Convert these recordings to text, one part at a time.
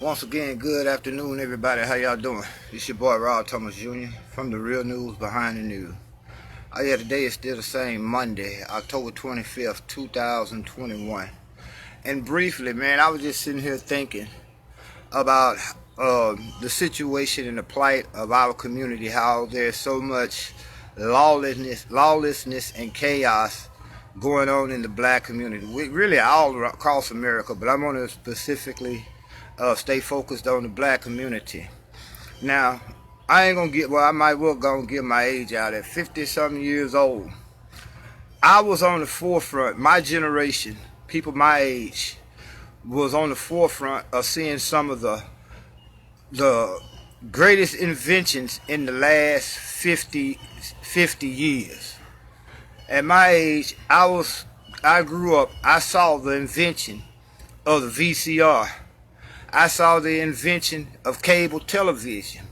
Once again, good afternoon, everybody. How y'all doing? It's your boy Rod Thomas Jr. from the Real News Behind the News. Oh yeah, today is still the same, Monday, October 25th, 2021. And briefly, man, I was just sitting here thinking about the situation and the plight of our community, how there's so much lawlessness and chaos going on in the black community. We really all across America, but I'm going to specifically stay focused on the black community. Now, I ain't gonna get, well, I might well gonna give my age out. At 50 something years old, I was on the forefront. My generation, people my age, was on the forefront of seeing some of the greatest inventions in the last 50 years. At my age, I grew up, I saw the invention of the VCR. I saw the invention of cable television.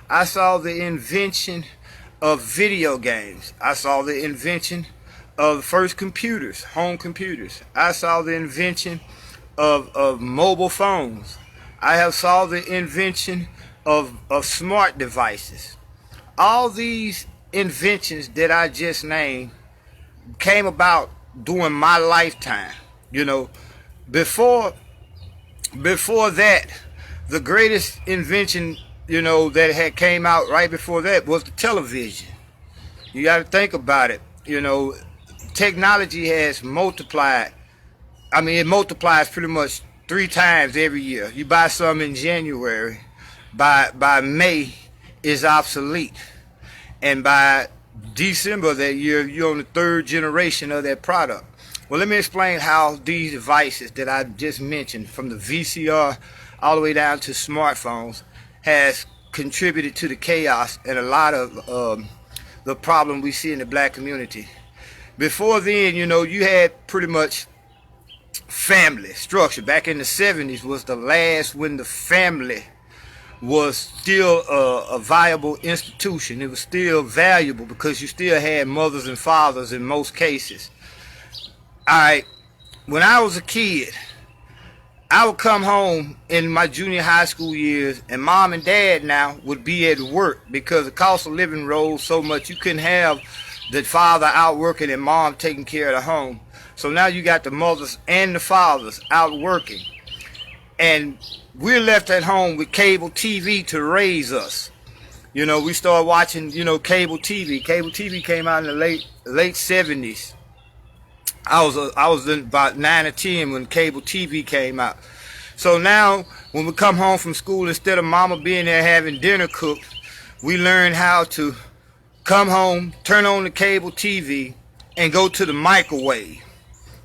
I saw the invention of video games. I saw the invention of the first computers, home computers. I saw the invention of mobile phones. I have saw the invention of smart devices. All these inventions that I just named came about during my lifetime. You know, before that, the greatest invention, that had came out right before that was the television. You got to think about it. Technology has multiplied. I mean, it multiplies pretty much 3 times every year. You buy something in January, by May, it's obsolete. And by December of that year, you're on the 3rd generation of that product. Well, let me explain how these devices that I just mentioned, from the VCR all the way down to smartphones, has contributed to the chaos and a lot of the problem we see in the black community. Before then, you had pretty much family structure. Back in the 70s was the last when the family was still a viable institution. It was still valuable because you still had mothers and fathers in most cases. Alright, when I was a kid, I would come home in my junior high school years, and mom and dad now would be at work because the cost of living rose so much. You couldn't have the father out working and mom taking care of the home. So now you got the mothers and the fathers out working. And we're left at home with cable TV to raise us. We started watching, cable TV. Cable TV came out in the late 70s. I was about 9 or 10 when cable TV came out. So now, when we come home from school, instead of mama being there having dinner cooked, we learn how to come home, turn on the cable TV, and go to the microwave.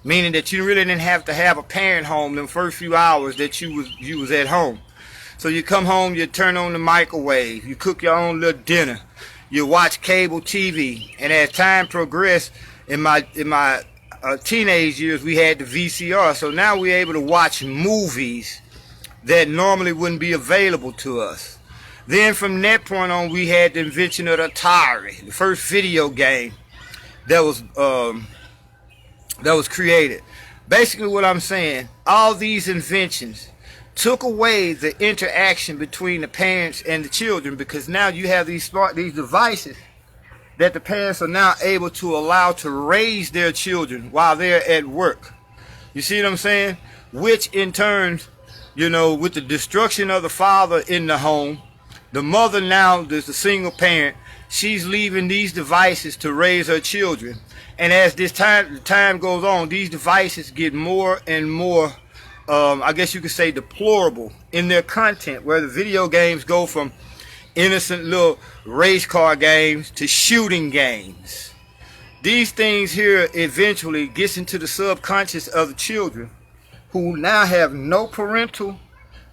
Meaning that you really didn't have to have a parent home them first few hours that you was at home. So you come home, you turn on the microwave, you cook your own little dinner, you watch cable TV, and as time progressed, in my teenage years, we had the VCR. So now we're able to watch movies that normally wouldn't be available to us. Then from that point on, we had the invention of the Atari, the first video game that was created. Basically what I'm saying, all these inventions took away the interaction between the parents and the children, because now you have these devices that the parents are now able to allow to raise their children while they're at work. You see what I'm saying? Which in turn, with the destruction of the father in the home, the mother now, there's a single parent, she's leaving these devices to raise her children. And as time goes on, these devices get more and more, I guess you could say, deplorable in their content, where the video games go from innocent little race car games to shooting games. These things here eventually gets into the subconscious of the children, who now have no parental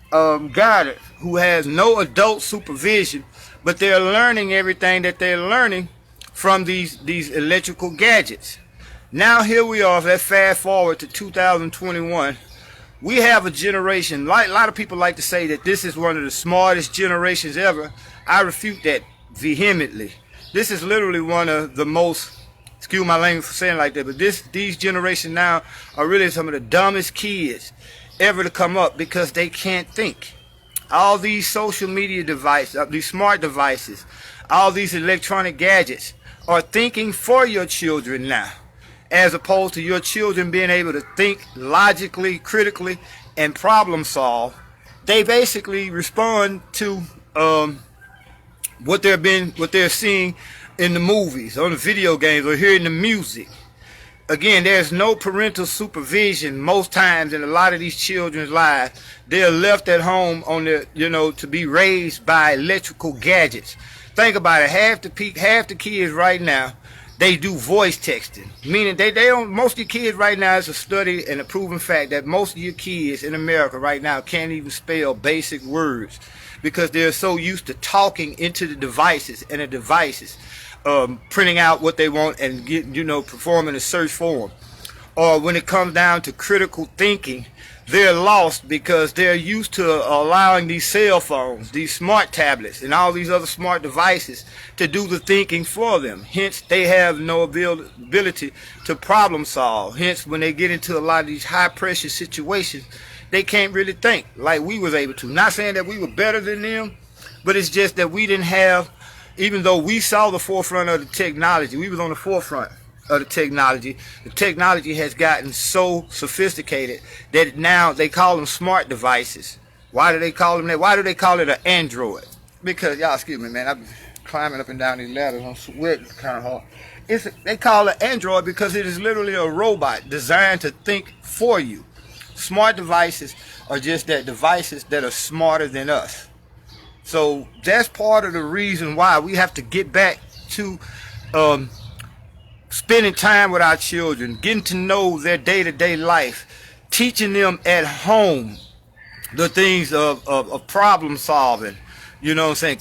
guidance, who has no adult supervision, but they're learning everything that they're learning from these electrical gadgets. Now here we are, let's fast forward to 2021. We have a generation, like a lot of people like to say that this is one of the smartest generations ever. I refute that vehemently. This is literally one of the most, excuse my language for saying like that, but these generations now are really some of the dumbest kids ever to come up, because they can't think. all these social media devices, these smart devices, all these electronic gadgets are thinking for your children now, as opposed to your children being able to think logically, critically, and problem solve. They basically respond to what they're seeing in the movies, on the video games, or hearing the music. Again, there's no parental supervision most times in a lot of these children's lives. They're left at home on their, to be raised by electrical gadgets. Think about it. Half the kids right now, they do voice texting, meaning they don't. Most of your kids right now, it's a study and a proven fact that most of your kids in America right now can't even spell basic words because they're so used to talking into the devices, and the devices printing out what they want and performing a search for them. Or when it comes down to critical thinking, they're lost because they're used to allowing these cell phones, these smart tablets, and all these other smart devices to do the thinking for them. Hence, they have no ability to problem solve. Hence, when they get into a lot of these high pressure situations, they can't really think like we was able to. Not saying that we were better than them, but it's just that we didn't have, even though we saw the forefront of the technology, we was on the forefront of the technology has gotten so sophisticated that now they call them smart devices. Why do they call them that? Why do they call it an Android? Because, y'all excuse me, man, I've been climbing up and down these ladders. I'm sweating kind of hard. They call it Android because it is literally a robot designed to think for you. Smart devices are just that, devices that are smarter than us. So that's part of the reason why we have to get back to spending time with our children, getting to know their day-to-day life, teaching them at home the things of problem solving,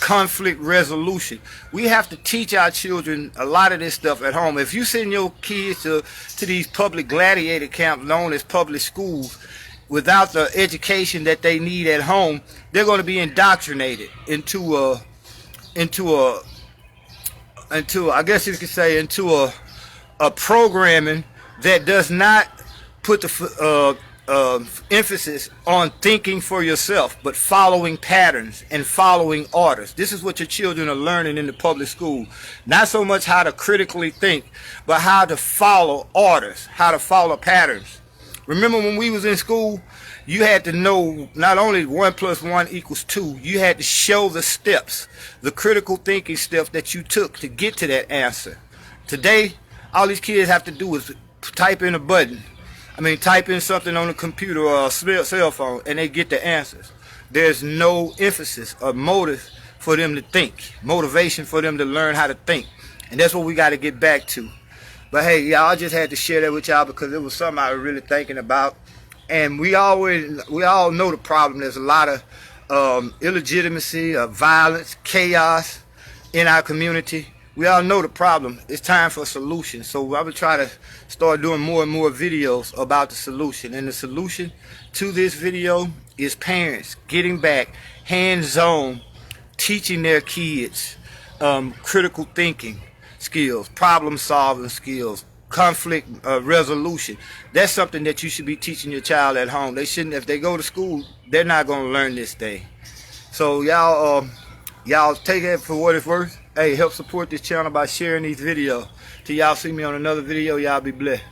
conflict resolution. We have to teach our children a lot of this stuff at home. If you send your kids to these public gladiator camps known as public schools, without the education that they need at home, they're going to be indoctrinated into I guess you could say, into a programming that does not put the emphasis on thinking for yourself, but following patterns and following orders. This is what your children are learning in the public school. Not so much how to critically think, but how to follow orders, how to follow patterns. Remember when we was in school, you had to know not only 1 + 1 = 2, you had to show the steps, the critical thinking steps that you took to get to that answer. Today, all these kids have to do is type in a button. Type in something on a computer or a cell phone, and they get the answers. There's no emphasis or motive for them to think, motivation for them to learn how to think. And that's what we got to get back to. But hey, y'all, I just had to share that with y'all because it was something I was really thinking about. And we all know the problem. There's a lot of illegitimacy, violence, chaos in our community. We all know the problem. It's time for a solution. So I will try to start doing more and more videos about the solution. And the solution to this video is parents getting back hands-on, teaching their kids critical thinking skills, problem solving skills, conflict resolution. That's something that you should be teaching your child at home. They shouldn't, if they go to school, they're not going to learn this thing. So y'all take it for what it's worth. Hey, help support this channel by sharing these videos. Till y'all see me on another video, y'all be blessed.